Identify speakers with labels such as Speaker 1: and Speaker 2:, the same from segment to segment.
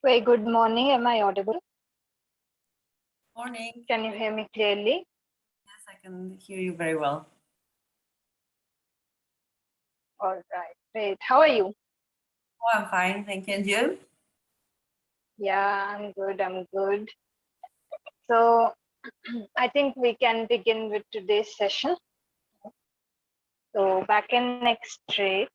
Speaker 1: Very good morning. Am I audible?
Speaker 2: Morning.
Speaker 1: Can you hear me clearly?
Speaker 2: Yes, I can hear you very well.
Speaker 1: All right. Great. How are you?
Speaker 2: Oh, I'm fine. Thank you. And you?
Speaker 1: Yeah, I'm good. I'm good. So I think we can begin with today's session. So back and neck straight.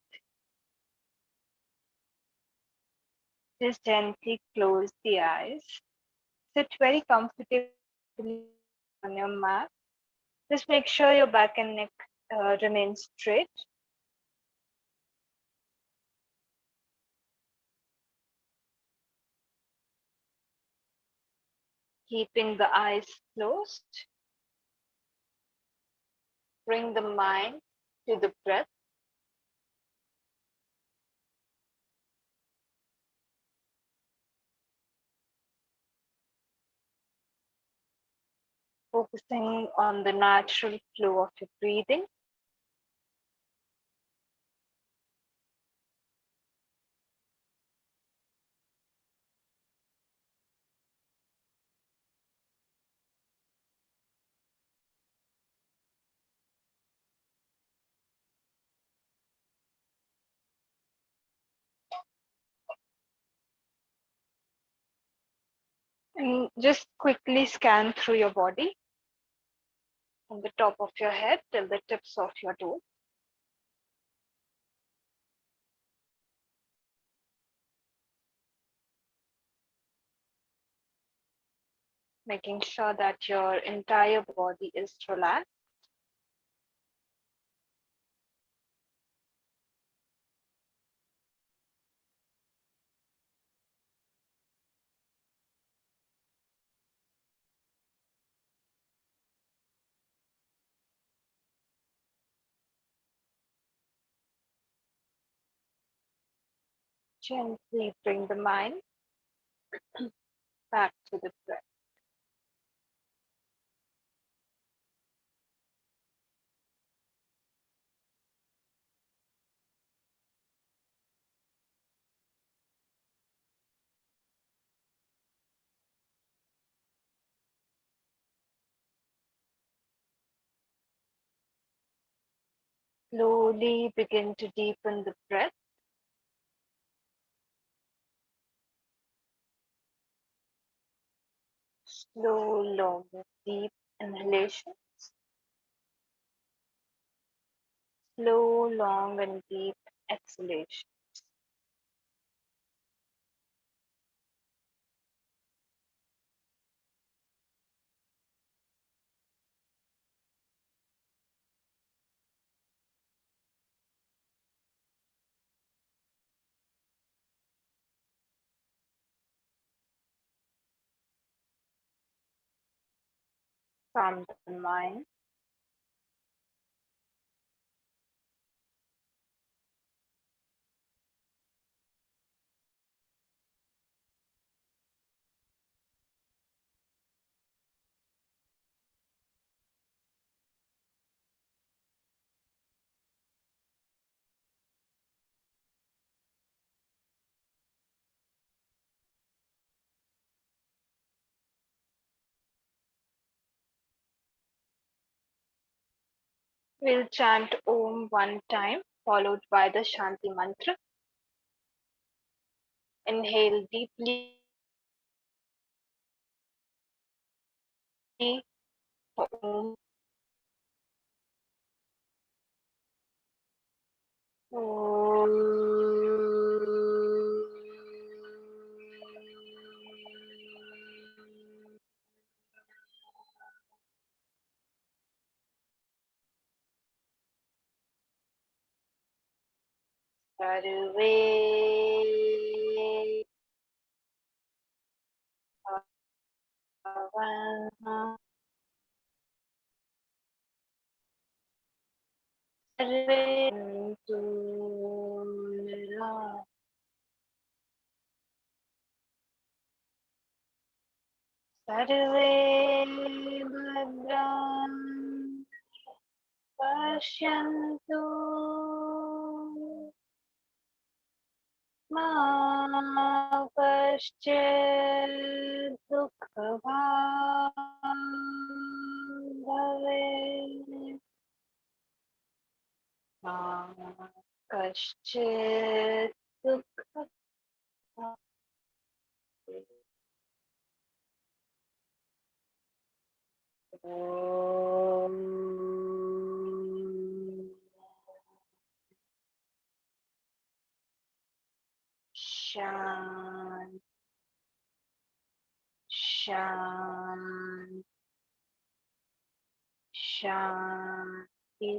Speaker 1: Just gently close the eyes. Sit very comfortably on your mat. Just make sure your back and neck remains straight. Keeping the eyes closed. Bring the mind to the breath. Focusing on the natural flow of your breathing. And just quickly scan through your body from the top of your head till the tips of your toes. Making sure that your entire body is relaxed. Gently bring the mind back to the breath. Slowly begin to deepen the breath. Slow, long, deep inhalation. Slow, long, and deep exhalation. Calm the mind. We'll chant Om one time, followed by the Shanti mantra. Inhale deeply. Om. Om. Sarve Bhavantu Sarve Santu Sarve Bhadram Pashyantu Ma कश्चित् दुःखभाग् भवेत् कश्चित् दुःखभाग् ॐ शान्ति शान्ति शान्ति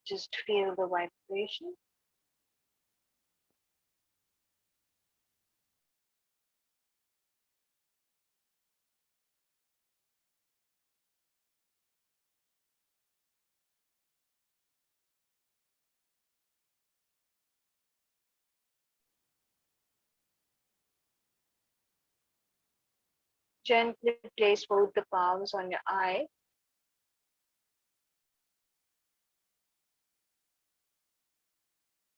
Speaker 1: just feel the vibration. Gently place both the palms on your eyes.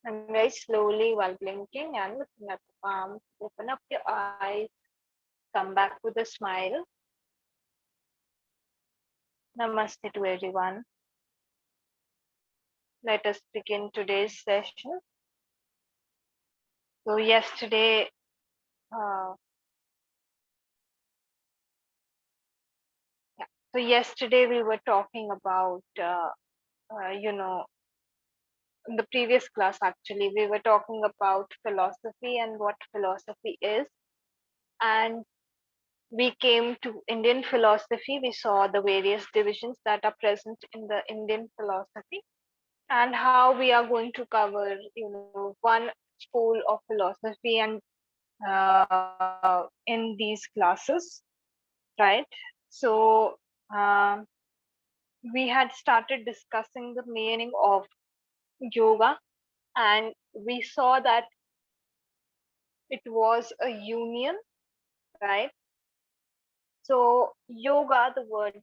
Speaker 1: And very slowly, while blinking and looking at the palms, open up your eyes, come back with a smile. Namaste to everyone. Let us begin today's session. So yesterday, uh, yesterday we were talking about, in the previous class actually, we were talking about philosophy and what philosophy is. And we came to Indian philosophy. We saw the various divisions that are present in the Indian philosophy and how we are going to cover, one school of philosophy and in these classes, right? So we had started discussing the meaning of yoga, and we saw that it was a union, right? So yoga, the word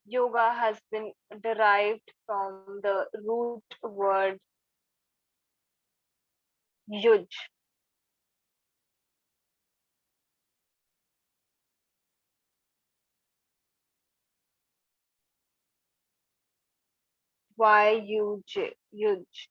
Speaker 1: yoga has been derived from the root word yuj. Y-U-J, yuj.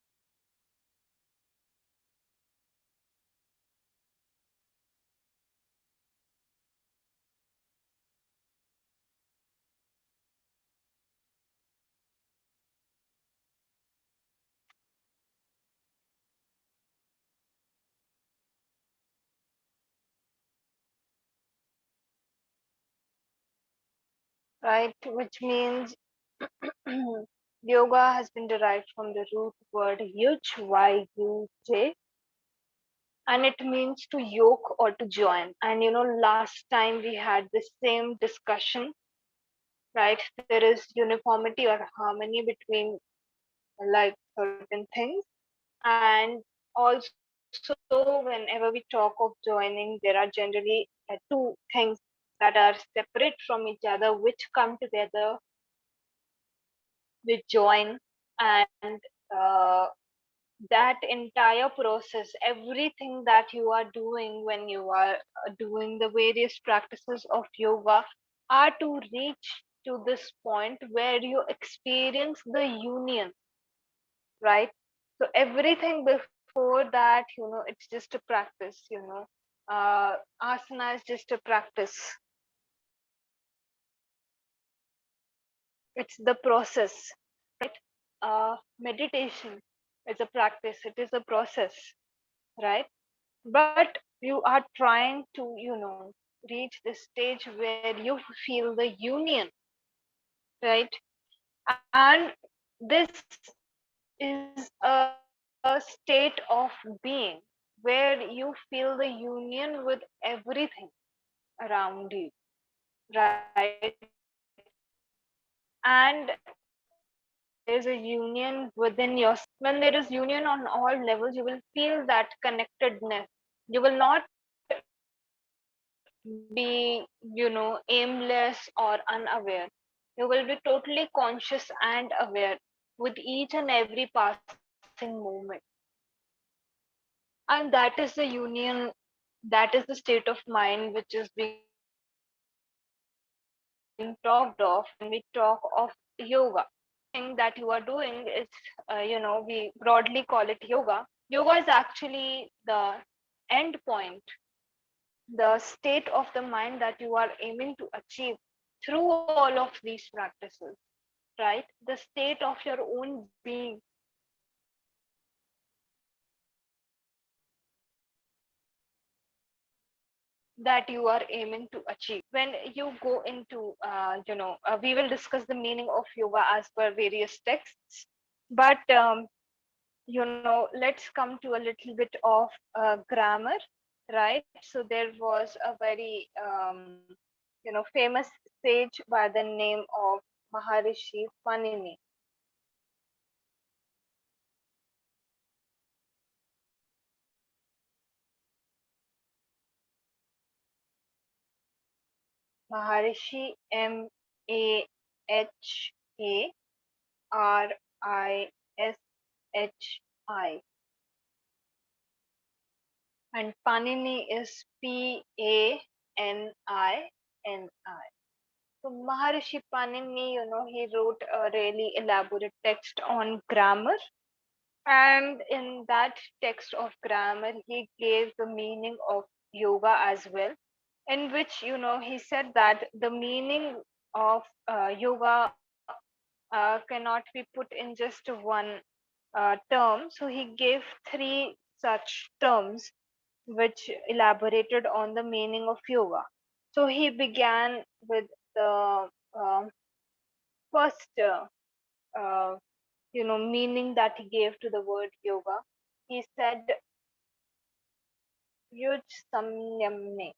Speaker 1: Right? Which means yoga has been derived from the root word yuj, Y-U-J, and it means to yoke or to join. And last time we had the same discussion, right? There is uniformity or harmony between like certain things, and also whenever we talk of joining, there are generally two things that are separate from each other which come together, which join, and uh, that entire process, everything that you are doing when you are doing the various practices of yoga, are to reach to this point where you experience the union, right? So everything before that, it's just a practice, asana is just a practice, it's the process, right? Meditation is a practice, it is a process, right? But you are trying to reach the stage where you feel the union, right? And this is a state of being where you feel the union with everything around you, right? And there is a union within yourself. When there is union on all levels, you will feel that connectedness. You will not be, aimless or unaware. You will be totally conscious and aware. with each and every passing moment. And that is the union, that is the state of mind which is being talked of when we talk of yoga. Thing that you are doing is, we broadly call it yoga. Yoga is actually the end point, the state of the mind that you are aiming to achieve through all of these practices, right? The state of your own being that you are aiming to achieve. When you go into, we will discuss the meaning of yoga as per various texts, but let's come to a little bit of grammar, right? So there was a very famous sage by the name of Maharishi Panini. Maharishi, Maharishi, and Panini is Panini. So Maharishi Panini, he wrote a really elaborate text on grammar. And in that text of grammar, he gave the meaning of yoga as well, in which, he said that the meaning of yoga cannot be put in just one term. So he gave three such terms which elaborated on the meaning of yoga. So he began with the first uh, meaning that he gave to the word yoga. He said yuj samyamne.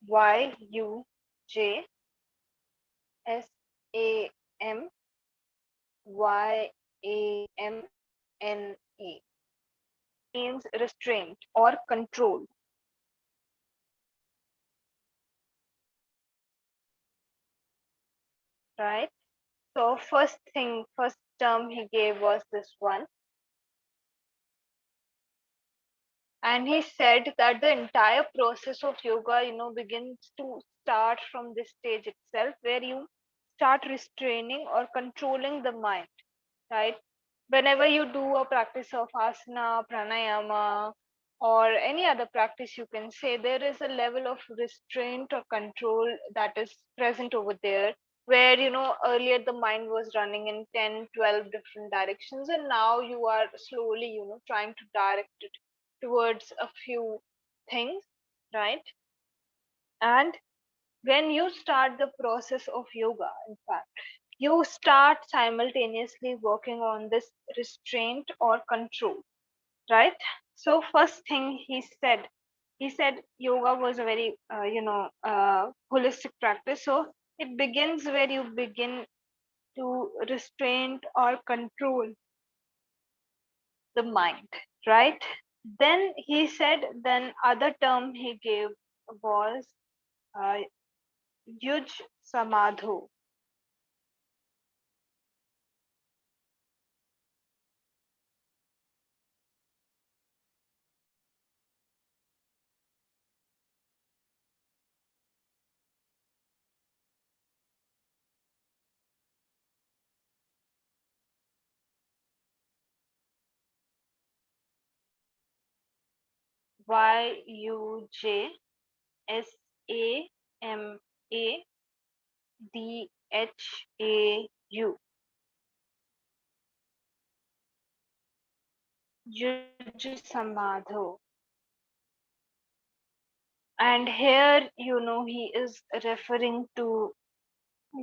Speaker 1: YUJSAMYAMNA. Means restraint or control, right? So first term he gave was this one. And he said that the entire process of yoga, begins to start from this stage itself, where you start restraining or controlling the mind, right? Whenever you do a practice of asana, pranayama, or any other practice, you can say there is a level of restraint or control that is present over there, where earlier the mind was running in 10, 12 different directions, and now you are slowly trying to direct it towards a few things, right? And when you start the process of yoga, in fact, you start simultaneously working on this restraint or control, right? So first thing he said yoga was a very holistic practice. So it begins where you begin to restrain or control the mind, right? Then he said, then other term he gave was uh, yuj samadho. YUJSAMADHAU. Yuj samadho. And here, he is referring to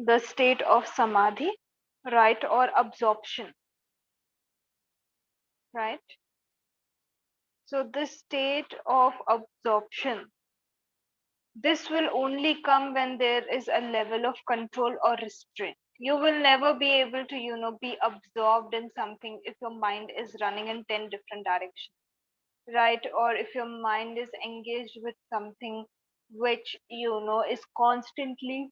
Speaker 1: the state of samadhi, right, or absorption, right? So this state of absorption, this will only come when there is a level of control or restraint. You will never be able to, be absorbed in something if your mind is running in 10 different directions, right? Or if your mind is engaged with something which, is constantly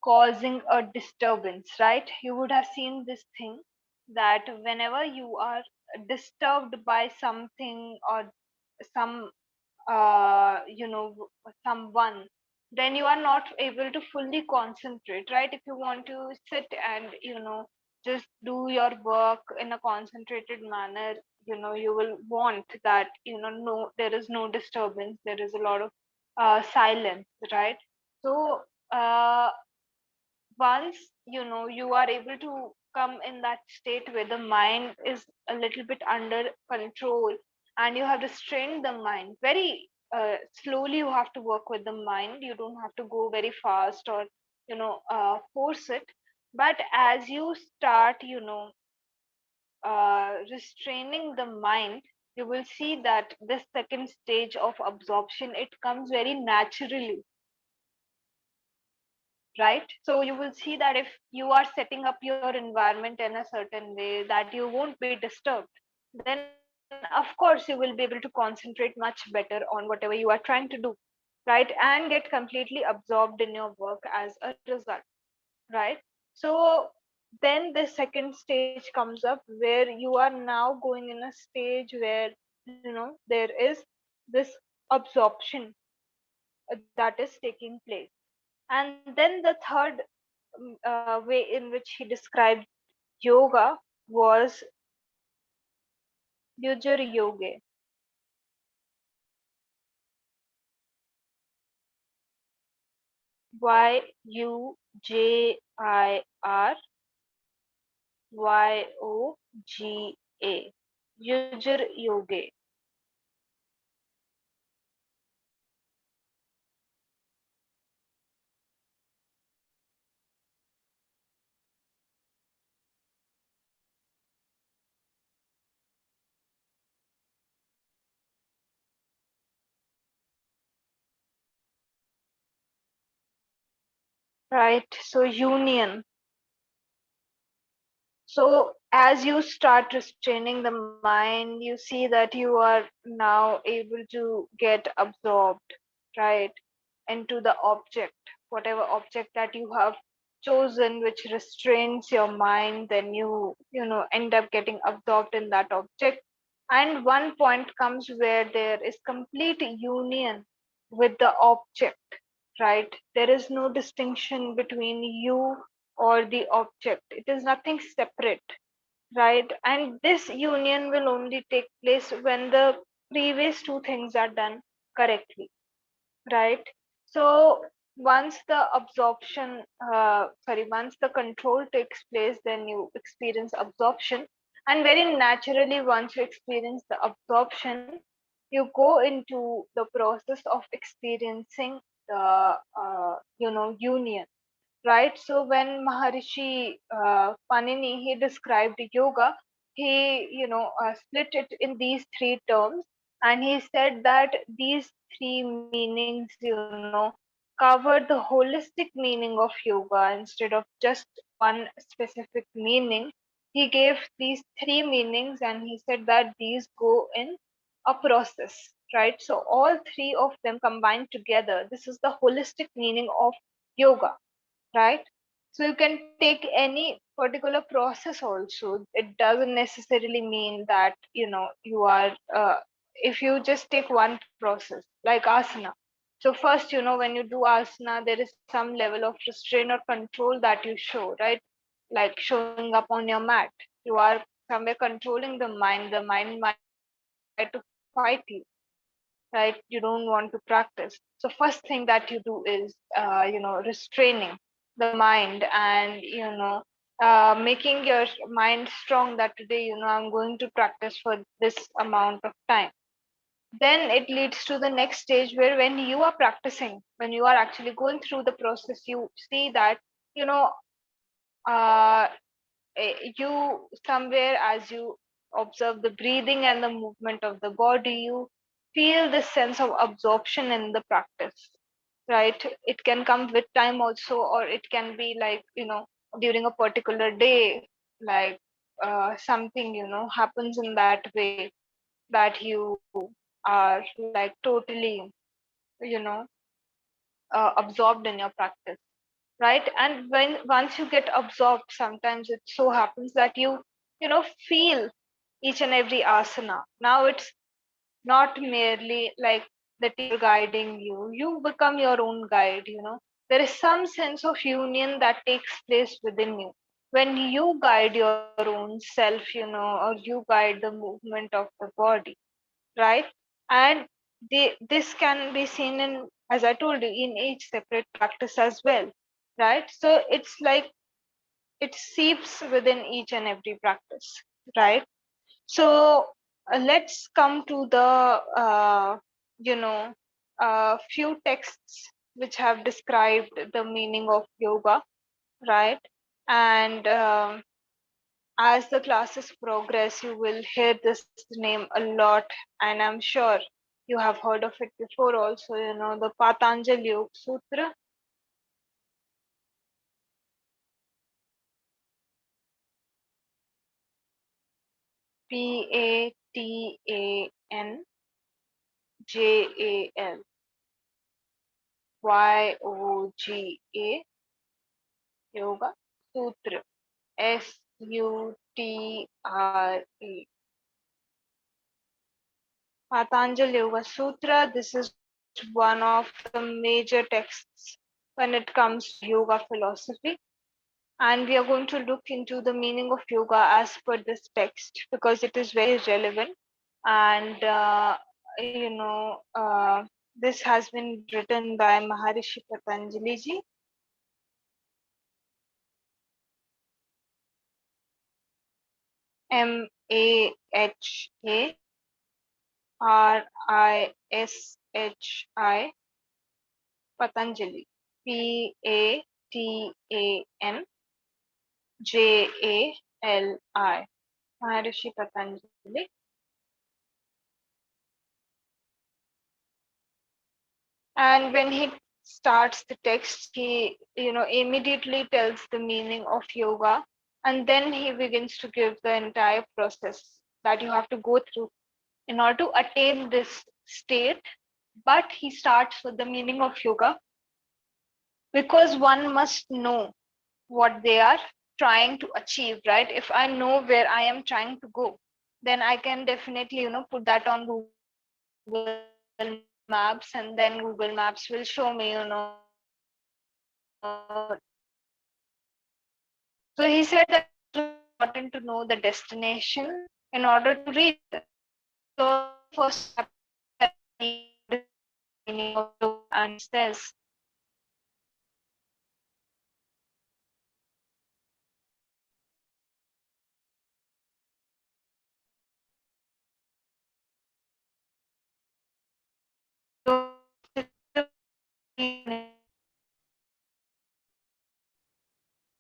Speaker 1: causing a disturbance, right? You would have seen this thing that whenever you are disturbed by something or some someone, then you are not able to fully concentrate, right? If you want to sit and just do your work in a concentrated manner, you will want that, no, there is no disturbance, there is a lot of silence, right? So uh, once you are able to come in that state where the mind is a little bit under control, and you have restrained the mind very slowly. You have to work with the mind, you don't have to go very fast or force it. But as you start restraining the mind, you will see that this second stage of absorption, it comes very naturally, right? So you will see that if you are setting up your environment in a certain way that you won't be disturbed, then of course you will be able to concentrate much better on whatever you are trying to do, right? And get completely absorbed in your work as a result, right? So then the second stage comes up where you are now going in a stage where there is this absorption that is taking place. And then the third way in which he described yoga was yajur yajur yoga. Right, so union. So as you start restraining the mind, you see that you are now able to get absorbed, right, into the object, whatever object that you have chosen, which restrains your mind. Then you end up getting absorbed in that object. And one point comes where there is complete union with the object, right? There is no distinction between you or the object, it is nothing separate, right? And this union will only take place when the previous two things are done correctly, right? So once the once the control takes place, then you experience absorption. And very naturally, once you experience the absorption, you go into the process of experiencing the union, right? So when Maharishi Panini, he described yoga, he split it in these three terms, and he said that these three meanings cover the holistic meaning of yoga instead of just one specific meaning. He gave these three meanings, and he said that these go in a process, right? So all three of them combined together, this is the holistic meaning of yoga, right? So you can take any particular process also. It doesn't necessarily mean that you are if you just take one process like asana. So first, when you do asana, there is some level of restraint or control that you show, right? Like showing up on your mat, you are somewhere controlling the mind. The mind might try to fight you, right? You don't want to practice. So first thing that you do is restraining the mind, and making your mind strong that today I'm going to practice for this amount of time. Then it leads to the next stage where when you are practicing, when you are actually going through the process, you see that you know uh, you somewhere, as you observe the breathing and the movement of the body, you feel this sense of absorption in the practice, right? It can come with time also, or it can be like, during a particular day, like something, happens in that way that you are like totally, you know, absorbed in your practice, right? And when once you get absorbed, sometimes it so happens that feel each and every asana. Now it's not merely like the teacher guiding you, you become your own guide. There is some sense of union that takes place within you when you guide your own self, or you guide the movement of the body, right? And this can be seen in, as I told you, in each separate practice as well, right? So it's like it seeps within each and every practice, right? So let's come to the you know few texts which have described the meaning of yoga, right? And as the classes progress, you will hear this name a lot, and I'm sure you have heard of it before also. The Patanjali Yoga Sutra. Patanjali Yoga Sutra. Sutre. Patanjali Yoga Sutra. This is one of the major texts when it comes to yoga philosophy. And we are going to look into the meaning of yoga as per this text because it is very relevant. And, this has been written by Maharishi Patanjali ji. Maharishi Patanjali. Patanjali. Maharishi Patanjali. And when he starts the text, he immediately tells the meaning of yoga, and then he begins to give the entire process that you have to go through in order to attain this state. But he starts with the meaning of yoga because one must know what they are trying to achieve, right? If I know where I am trying to go, then I can definitely put that on Google Maps, and then Google Maps will show me so he said that it's important to know the destination in order to reach it. So the first step that he meaning of yoga, and he says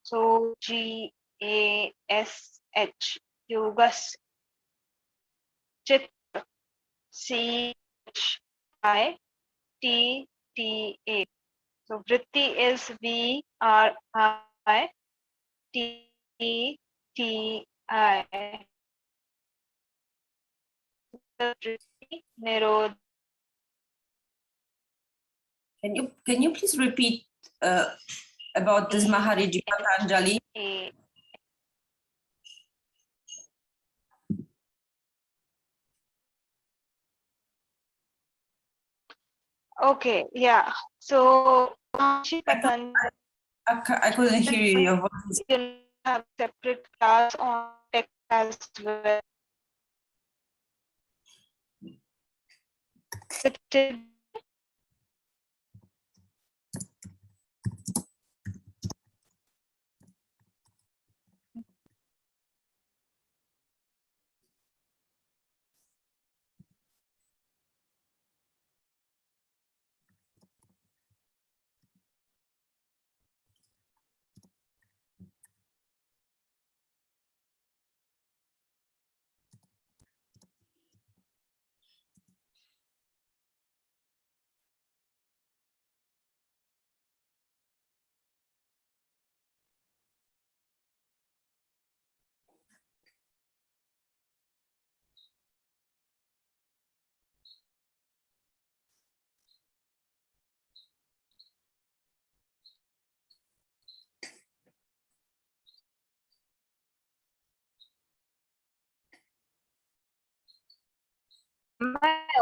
Speaker 1: so GASH yogas chit CHITTA. So vritti is VRITTI. Vritti Nirodha.
Speaker 2: Can you please repeat about this Maharishi Patanjali?
Speaker 1: Okay, yeah. So Maharishi Patanjali,
Speaker 2: I couldn't hear you. Your voice.
Speaker 1: Have separate class on tech as well.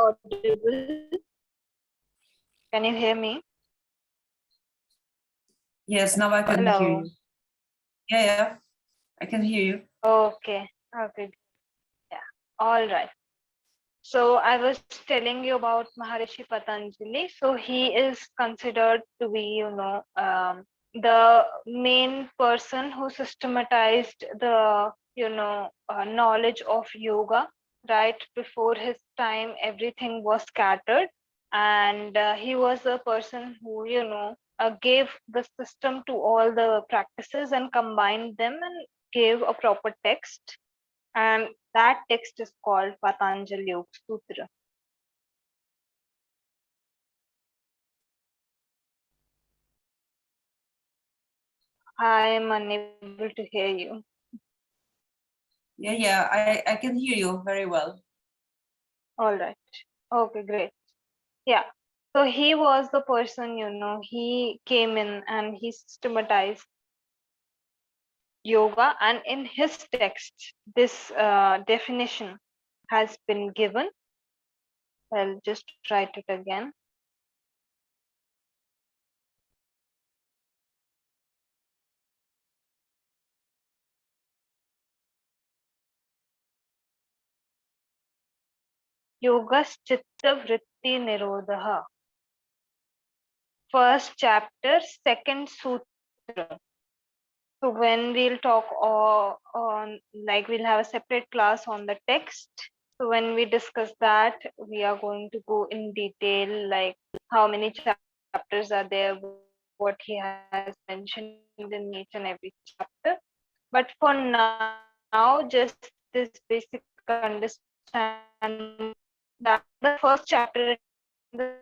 Speaker 1: audible? Can you hear me?
Speaker 2: Yes, now I can hear
Speaker 1: Hello.
Speaker 2: you. Yeah, I can hear you.
Speaker 1: Okay. Okay. Yeah. All right. So I was telling you about Maharishi Patanjali. So he is considered to be, the main person who systematized the, knowledge of yoga. Right before his time, everything was scattered, and he was a person who, gave the system to all the practices and combined them and gave a proper text, and that text is called Patanjali Yoga Sutra. I am unable to hear you.
Speaker 2: Yeah, I can hear you very well.
Speaker 1: All right. Okay, great. Yeah. So he was the person, he came in and he systematized yoga, and in his text, this definition has been given. I'll just write it again. Yogaschitta Vritti Nirodha. First chapter, second sutra. So when we'll talk on, like we'll have a separate class on the text. So when we discuss that, we are going to go in detail, like how many chapters are there, what he has mentioned in each and every chapter. But for now, just this basic understanding that the first chapter and the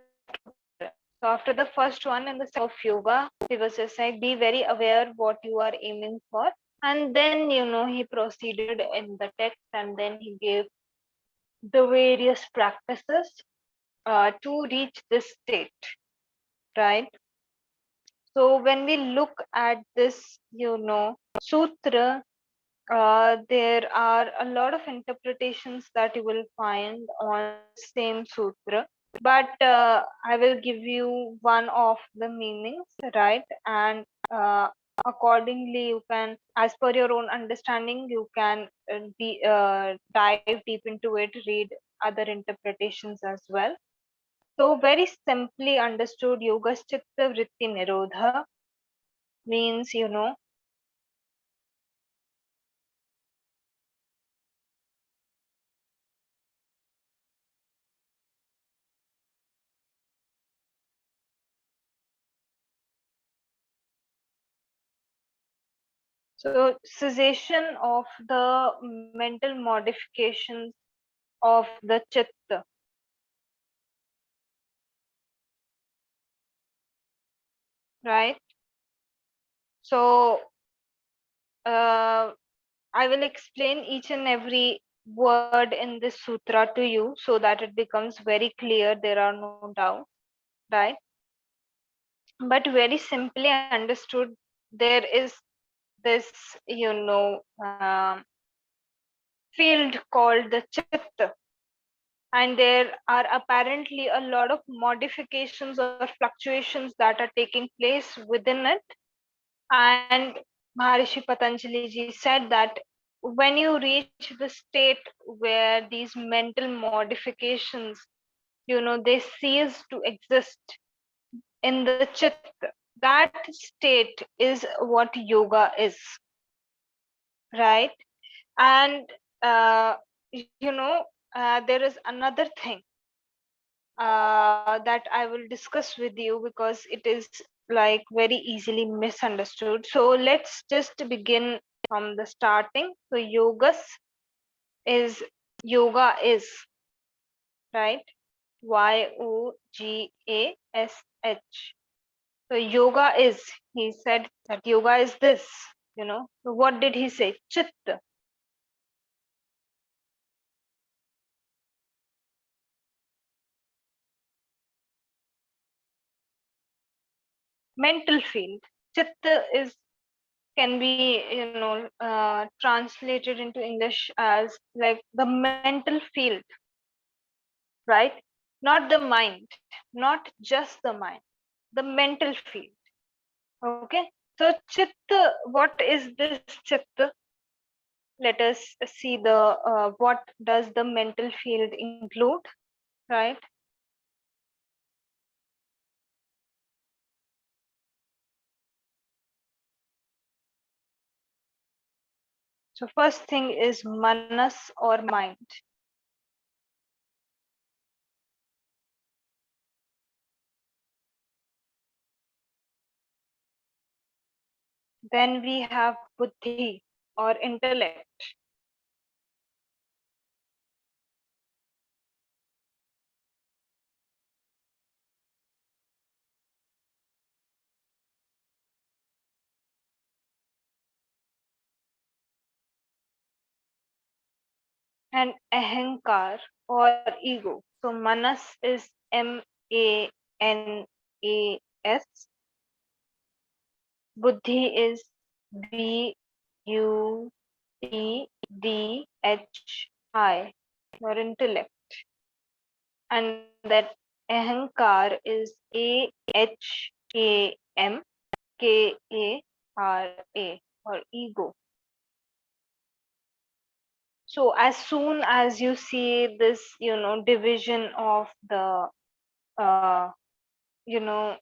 Speaker 1: so after the first one and the second of yoga, he was just like, be very aware what you are aiming for. And then, he proceeded in the text, and then he gave the various practices to reach this state, right? So when we look at this, sutra, there are a lot of interpretations that you will find on the same sutra, but I will give you one of the meanings, right? And accordingly, you can, as per your own understanding, you can dive deep into it, read other interpretations as well. So very simply understood, Yogaschitta Vritti Nirodha means, so cessation of the mental modifications of the chitta, right? So I will explain each and every word in this sutra to you so that it becomes very clear, there are no doubts, right? But very simply understood, there is this, field called the chitta, and there are apparently a lot of modifications or fluctuations that are taking place within it. And Maharishi Patanjali ji said that when you reach the state where these mental modifications, they cease to exist in the chitta, that state is what yoga is, right? And there is another thing that I will discuss with you, because it is like very easily misunderstood. So let's just begin from the starting. So yoga is, right? Yogash. So yoga is, he said that yoga is this, So what did he say? Chitta. Mental field. Chitta is, can be, translated into English as like the mental field, right? not the mind, not just the mind, the mental field. Okay, so chitta, what is this chitta? Let us see the what does the mental field include, right? So first thing is manas or mind. Then we have buddhi or intellect. And ahankar or ego. So manas is Manas. Buddhi is Buddhi or intellect. And that ahankar is Ahkmkara or ego. So as soon as you see this, division of the, uh, you know,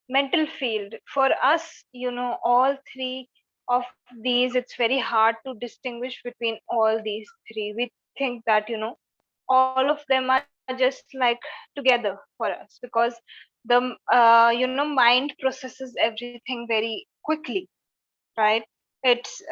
Speaker 1: mental field, for us, all three of these, it's very hard to distinguish between all these three. We think that, all of them are just like together for us, because the, mind processes everything very quickly, right? It's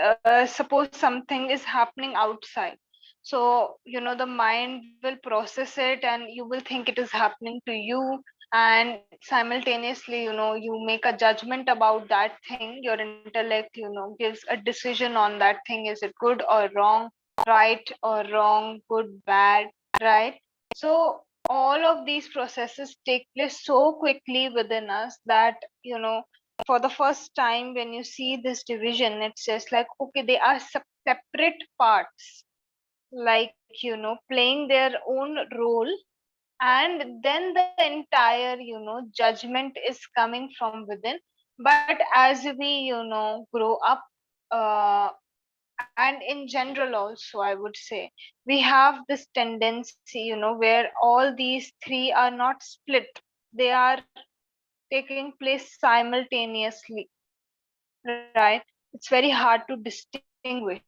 Speaker 1: suppose something is happening outside, so the mind will process it and you will think it is happening to you, and simultaneously you make a judgment about that thing. Your intellect gives a decision on that thing. Is it good or wrong, right or wrong, good, bad, right? So all of these processes take place so quickly within us that for the first time when you see this division, it's just like, okay, they are separate parts, like playing their own role, and then the entire judgment is coming from within. But as we grow up, uh, and in general also, I would say, we have this tendency where all these three are not split, they are taking place simultaneously, right? It's very hard to distinguish.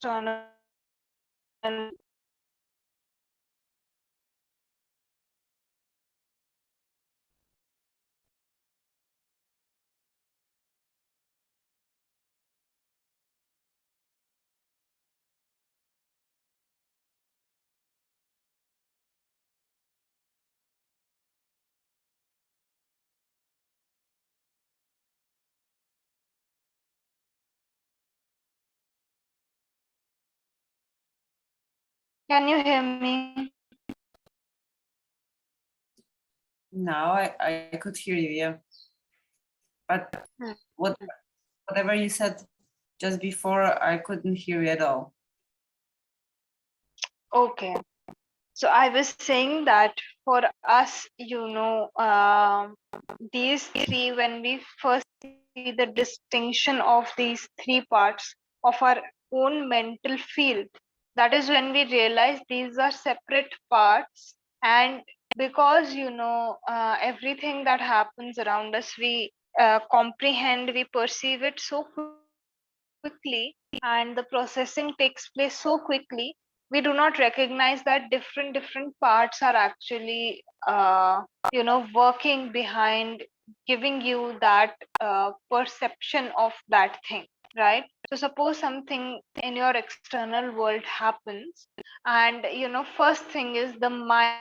Speaker 1: So can you hear me?
Speaker 2: Now I could hear you, yeah. But whatever you said just before, I couldn't hear you at all.
Speaker 1: Okay. So I was saying that for us, these three, when we first see the distinction of these three parts of our own mental field, that is when we realize these are separate parts. And because, everything that happens around us, we comprehend, we perceive it so quickly, and the processing takes place so quickly, we do not recognize that different parts are actually working behind, giving you that perception of that thing, right? So suppose something in your external world happens, and first thing is the mind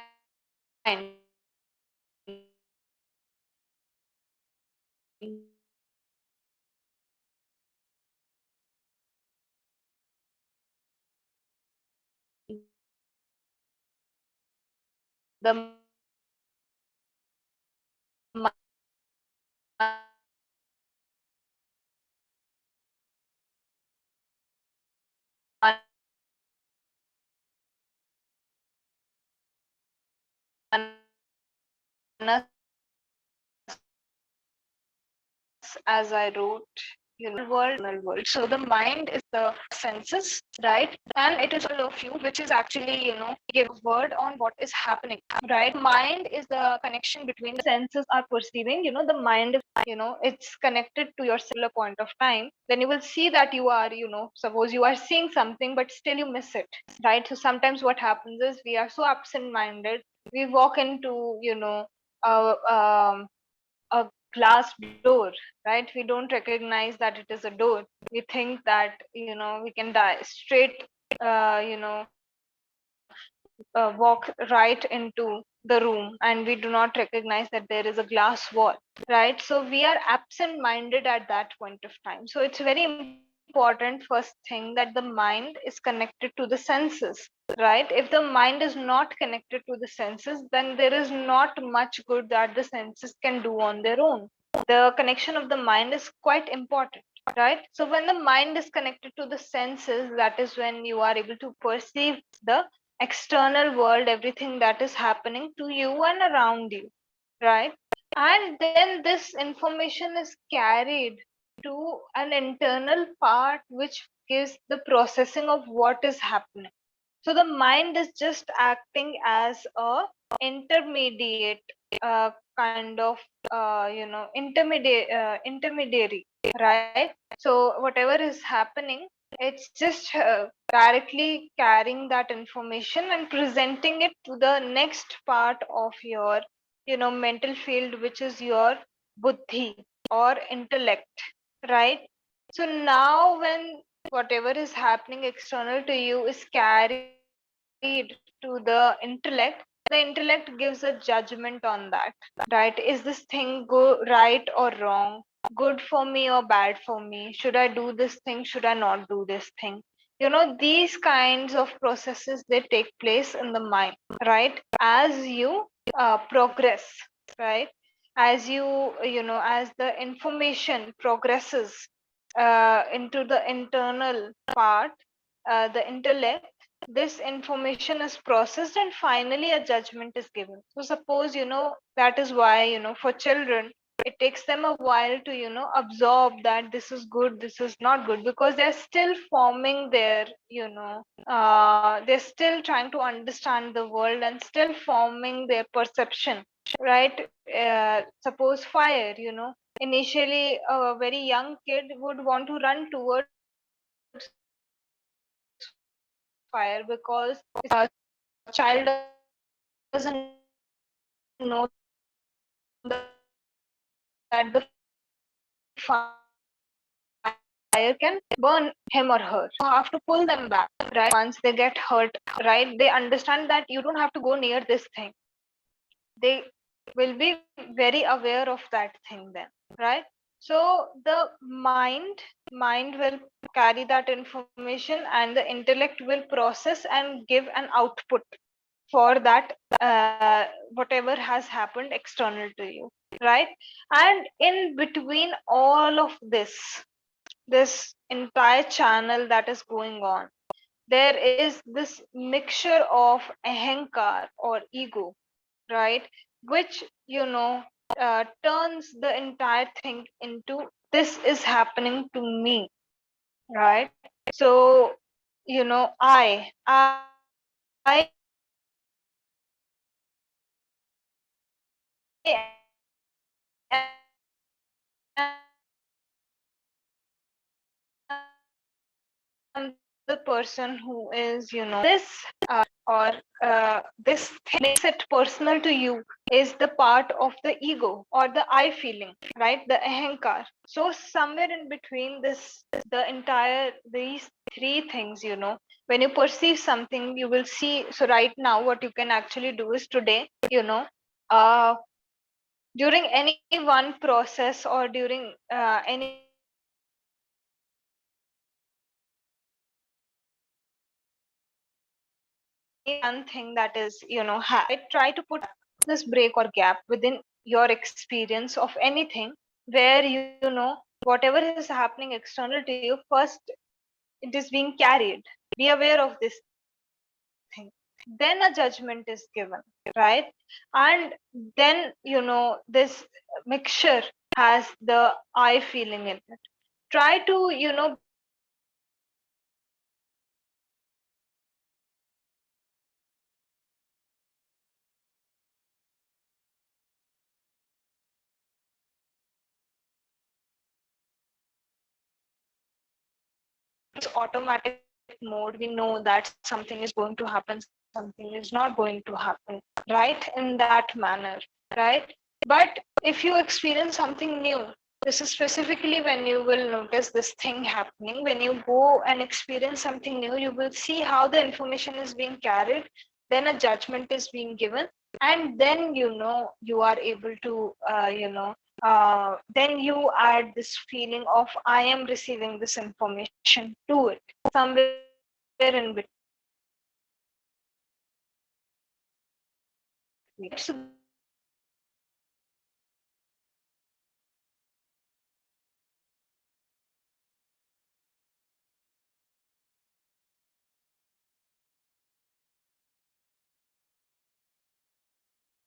Speaker 1: as I wrote, world. So the mind is the senses, right? And it is all of you, which is actually, give word on what is happening, right? Mind is the connection between the senses are perceiving, the mind is, it's connected to your cellular point of time. Then you will see that you are, suppose you are seeing something, but still you miss it, right? So sometimes what happens is we are so absent minded, we walk into, uh, um, a glass door, right? We don't recognize that it is a door. We think that we can die straight, walk right into the room, and we do not recognize that there is a glass wall, right? So we are absent minded at that point of time. So it's very important first thing that the mind is connected to the senses, right? If the mind is not connected to the senses, then there is not much good that the senses can do on their own. The connection of the mind is quite important, right? So when the mind is connected to the senses, that is when you are able to perceive the external world, everything that is happening to you and around you, right? And then this information is carried to an internal part which gives the processing of what is happening. So the mind is just acting as a intermediate, kind of, intermediary, right? So whatever is happening, it's just directly carrying that information and presenting it to the next part of your, mental field, which is your buddhi or intellect, right? So now when whatever is happening external to you is carried to the intellect gives a judgment on that, right? Is this thing right or wrong, good for me or bad for me, should I do this thing, should I not do this thing? These kinds of processes, they take place in the mind, right? As you progress, right? As as the information progresses into the internal part, the intellect, this information is processed and finally a judgment is given. So suppose, that is why, for children, it takes them a while to, absorb that this is good, this is not good, because they're still forming their, they're still trying to understand the world and still forming their perception, right? Suppose fire, initially a very young kid would want to run towards fire because child doesn't know that the fire can burn him or her. So you have to pull them back, right? Once they get hurt, right? They understand that you don't have to go near this thing. They will be very aware of that thing then, right? So the mind will carry that information and the intellect will process and give an output for that, whatever has happened external to you, right? And in between all of this entire channel that is going on, there is this mixture of ahankar or ego, right? Which, turns the entire thing into this is happening to me, right? So, I am the person who is, this, or this thing that makes it personal to you is the part of the ego or the I feeling, right? The ahankar. So somewhere in between this, the entire, these three things, when you perceive something, you will see. So right now, what you can actually do is today, uh, during any one process or during any one process or any one one thing that is, try to put this break or gap within your experience of anything where, whatever is happening external to you, first it is being carried. Be aware of this thing. Then a judgment is given, right? And then, this mixture has the I feeling in it. Try to, be aware of this experience of automatic mode. We know that something is going to happen, something is not going to happen, right? In that manner, right? But if you experience something new, this is specifically when you will notice this thing happening. When you go and experience something new, you will see how the information is being carried, then a judgment is being given, and then, you are able to, then you add this feeling of I am receiving this information to it, somewhere in between. So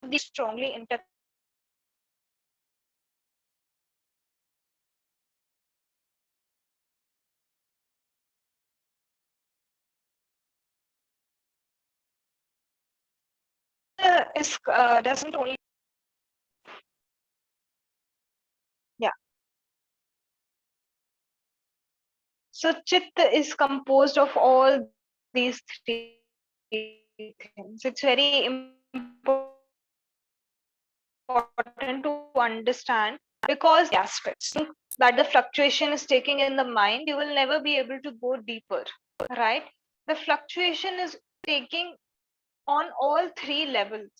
Speaker 1: this is what strongly interconnected with each other. Doesn't only, yeah. So chitta is composed of all these three things. It's very important to understand, because that the fluctuation is taking in the mind, you will never be able to go deeper, right? The fluctuation is taking on all three levels,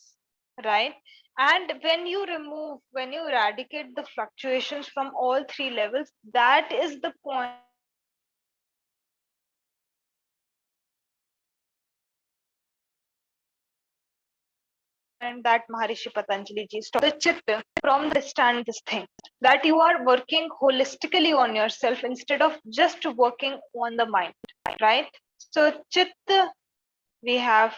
Speaker 1: right? And when you eradicate the fluctuations from all three levels, that is the point that Maharishi Patanjali ji is talking about. That is the point that Maharishi Patanjali ji is talking about. The chitta, from the stand this thing, that you are working holistically on yourself instead of just working on the mind, right? So chitta we have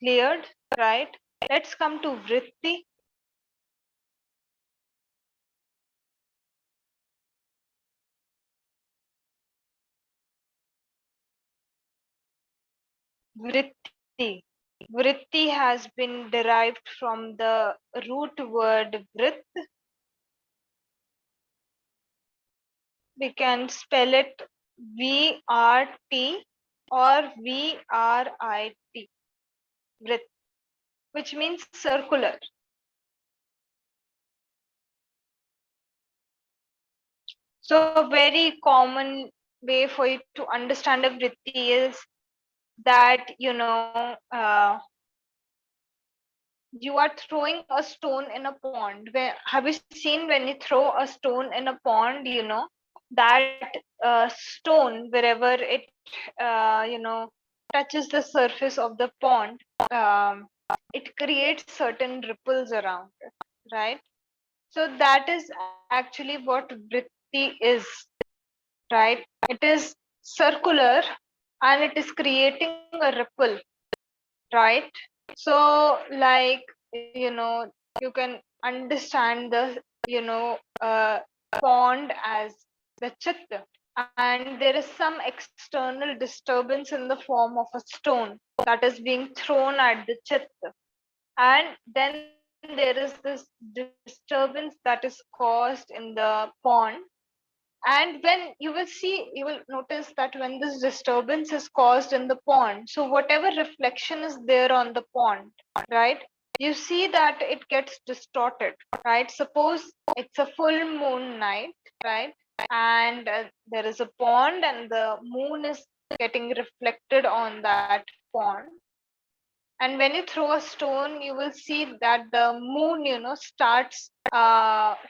Speaker 1: cleared, right? Let's come to vritti. Vritti. Vritti has been derived from the root word vrit. We can spell it VRT or VRIT. Vrit, which means circular. So a very common way for you to understand a vritti is that, you are throwing a stone in a pond. Have you seen when you throw a stone in a pond, that stone, wherever it, touches the surface of the pond, it creates certain ripples around it, right? So that is actually what vritti is, right? It is circular and it is creating a ripple, right? So, like, you can understand the, pond as the chitta, and there is some external disturbance in the form of a stone that is being thrown at the chitta, and then there is this disturbance that is caused in the pond. And when you will see, you will notice that when this disturbance is caused in the pond, so whatever reflection is there on the pond, right, you see that it gets distorted, right? Suppose it's a full moon night, right? And there is a pond and the moon is getting reflected on that pond. And when you throw a stone, you will see that the moon, starts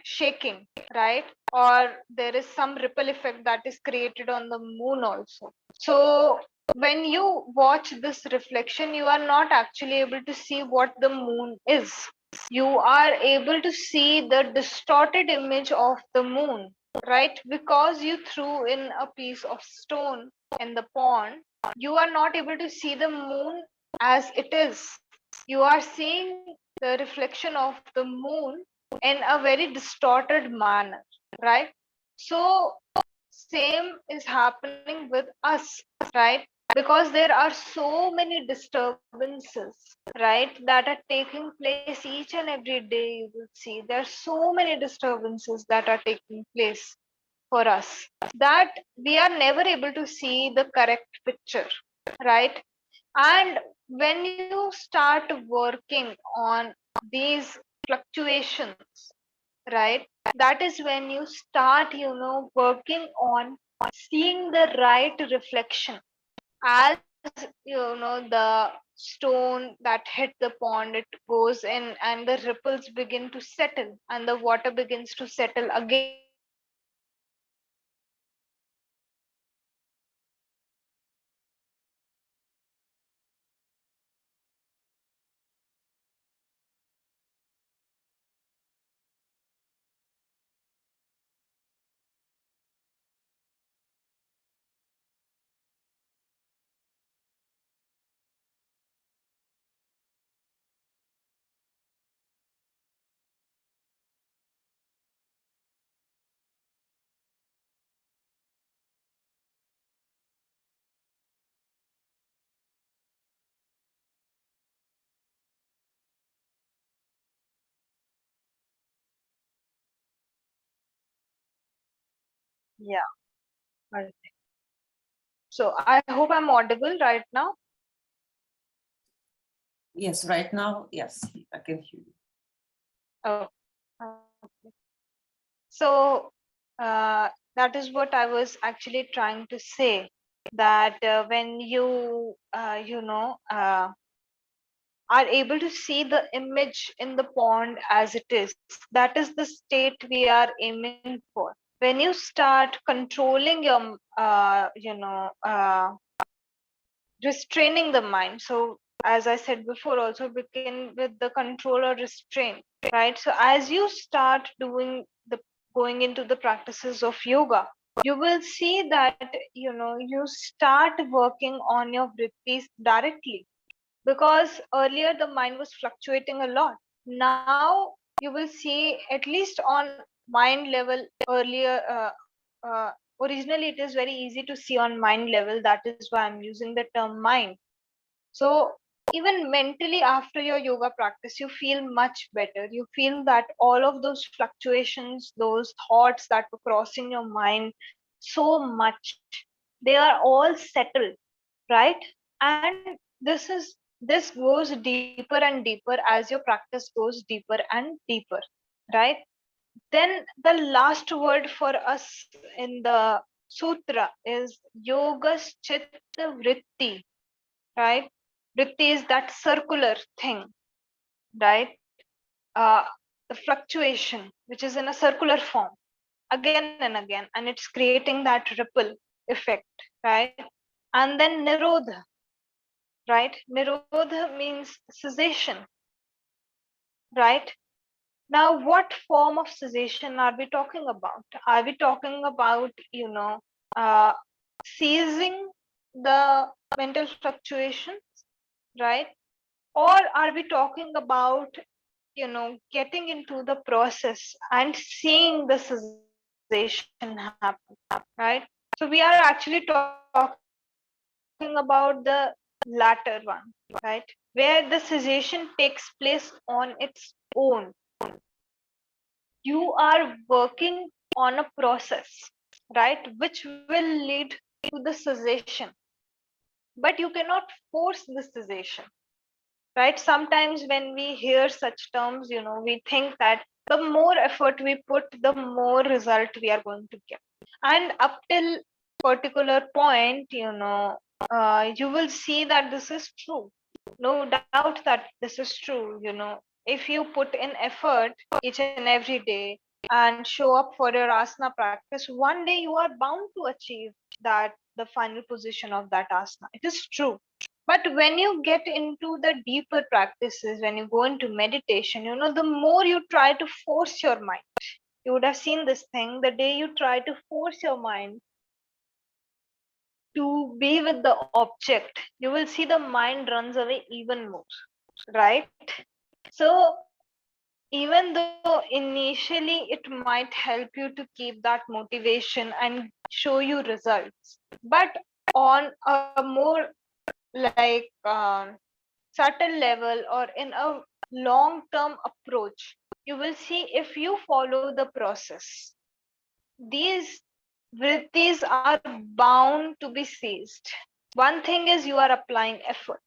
Speaker 1: shaking, right? Or there is some ripple effect that is created on the moon also. So when you watch this reflection, you are not actually able to see what the moon is. You are able to see the distorted image of the moon, right? Because you threw in a piece of stone in the pond, you are not able to see the moon as it is. You are seeing the reflection of the moon in a very distorted manner, right? So, same is happening with us, right? Because there are so many disturbances, right, that are taking place each and every day. You will see there are so many disturbances that are taking place for us, that we are never able to see the correct picture, right? And when you start working on these fluctuations, right, that is when you start, working on seeing the right reflection. As the stone that hit the pond, it goes in and the ripples begin to settle and the water begins to settle again, right? So when you start working on seeing the right reflection, that is when you start seeing yeah. Alright. So I hope I'm audible right now.
Speaker 2: Yes, right now, yes, I can hear you.
Speaker 1: Oh, okay. So that is what I was actually trying to say. That when you, are able to see the image in the pond as it is, that is the state we are aiming for. When you start controlling your, restraining the mind. So as I said before, also begin with the control or restraint, right? So as you start doing the going into the practices of yoga, you will see that you start working on your vrittis directly, because earlier the mind was fluctuating a lot. Now you will see, at least on mind level, earlier originally it is very easy to see on mind level. That is why I'm using the term mind. So even mentally, after your yoga practice, you feel much better. You feel that all of those fluctuations, those thoughts that were crossing your mind so much, they are all settled, right? And this goes deeper and deeper as your practice goes deeper and deeper, right? Then the last word for us in the sutra is yogas chitta vritti, right? Vritti is that circular thing, right? The fluctuation, which is in a circular form again and again, and it's creating that ripple effect, right? And then nirodha, right? Nirodha means cessation, right? Now, what form of cessation are we talking about? Are we talking about, uh, ceasing the mental fluctuations, right? Or are we talking about, getting into the process and seeing the cessation happen, right? So we are actually talking about the latter one, right? Where the cessation takes place on its own. You are working on a process, right, which will lead to the cessation, but you cannot force the cessation, right? Sometimes when we hear such terms, we think that the more effort we put, the more result we are going to get. And up till particular point, you will see that this is true. No doubt that this is true. If you put in effort each and every day and show up for your asana practice, one day you are bound to achieve that the final position of that asana. It is true. But when you get into the deeper practices, when you go into meditation, the more you try to force your mind, you would have seen this thing, the day you try to force your mind to be with the object, you will see the mind runs away even more, right? So even though initially it might help you to keep that motivation and show you results, but on a more like subtle level or in a long term approach, you will see if you follow the process, these vrittis are bound to be seized. One thing is you are applying effort,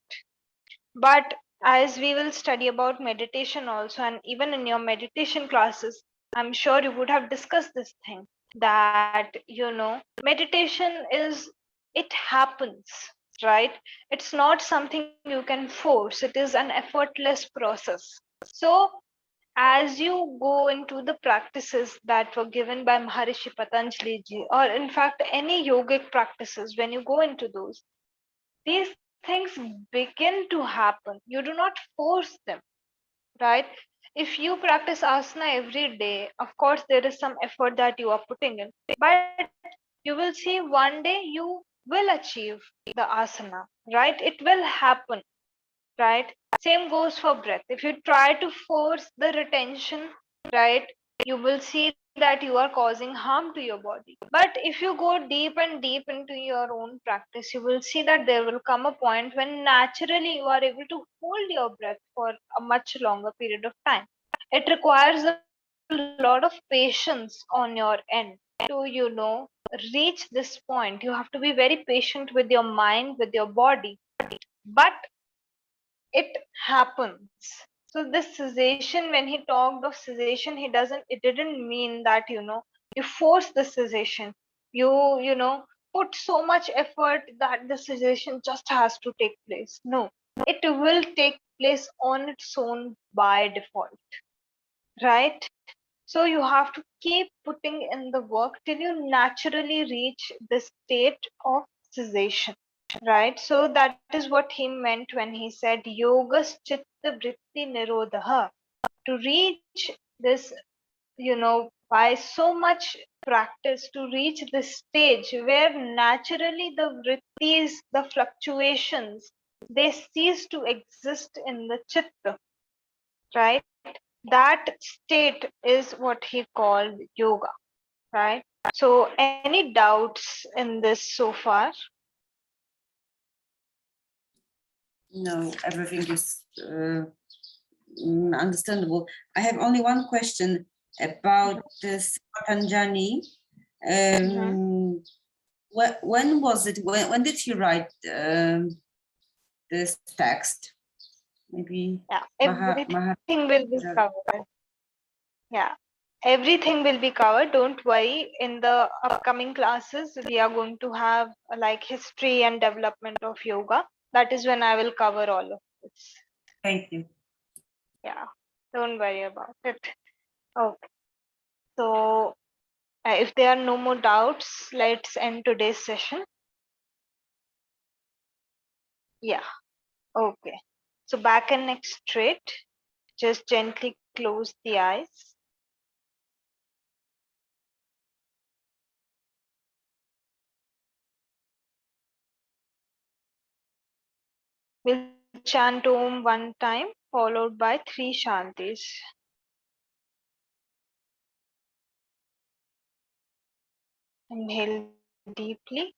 Speaker 1: but as we will study about meditation also, and even in your meditation classes, I'm sure you would have discussed this thing, that meditation is, it happens, right? It's not something you can force, it is an effortless process. So as you go into the practices that were given by Maharishi Patanjali ji, or in fact any yogic practices, when you go into those, these things begin to happen. You do not force them, right? If you practice asana every day, of course there is some effort that you are putting in, but you will see one day you will achieve the asana, right? It will happen, right? Same goes for breath. If you try to force the retention, right, you will see that you are causing harm to your body. But if you go deep and deep into your own practice, you will see that there will come a point when naturally you are able to hold your breath for a much longer period of time. It requires a lot of patience on your end to reach this point. You have to be very patient with your mind, with your body, but it happens. So this cessation, when he talked of cessation, it didn't mean that you force the cessation, you put so much effort that the cessation just has to take place. No, it will take place on its own by default, right? So you have to keep putting in the work till you naturally reach the state of cessation, right? So that is what he meant when he said yogas chitta vritti nirodha. To reach this, by so much practice, to reach this stage where naturally the vrittis, the fluctuations, they cease to exist in the chitta, right? That state is what he called yoga, right? So any doubts in this so far?
Speaker 2: No, everything is understandable. I have only one question about this Patanjali. When was it? When did he write this text? Maybe
Speaker 1: Yeah, everything will be covered. Yeah, everything will be covered. Don't worry. In the upcoming classes, we are going to have like history and development of yoga. That is when I will cover all of this.
Speaker 2: Thank you.
Speaker 1: Yeah, don't worry about it. Okay. So if there are no more doubts, let's end today's session. Yeah. Okay. So back and neck straight. Just gently close the eyes. We'll chant Om one time, followed by 3 Shantis. Inhale deeply.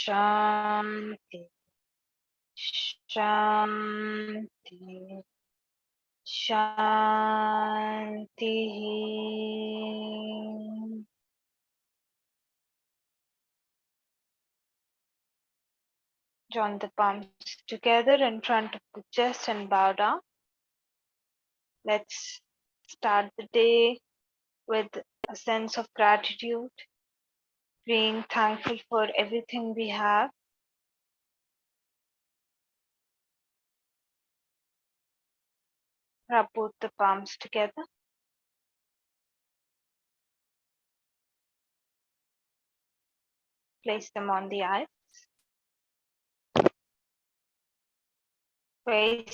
Speaker 1: Shanti, Shanti, Shanti. Join the palms together in front of the chest and bow down. Let's start the day with a sense of gratitude. being thankful for everything we have. Rub both the palms together. Place them on the eyes. Very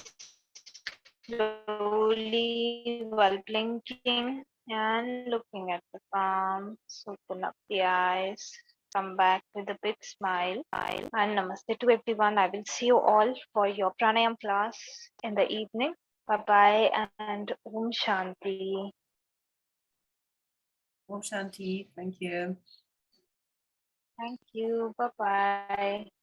Speaker 1: slowly, while blinking and looking at the palms, open up the eyes, come back with a big smile. And namaste to everyone. I will see you all for your pranayam class in the evening. Bye bye and Om Shanti.
Speaker 2: Om Shanti. Thank you.
Speaker 1: Thank you. Bye bye.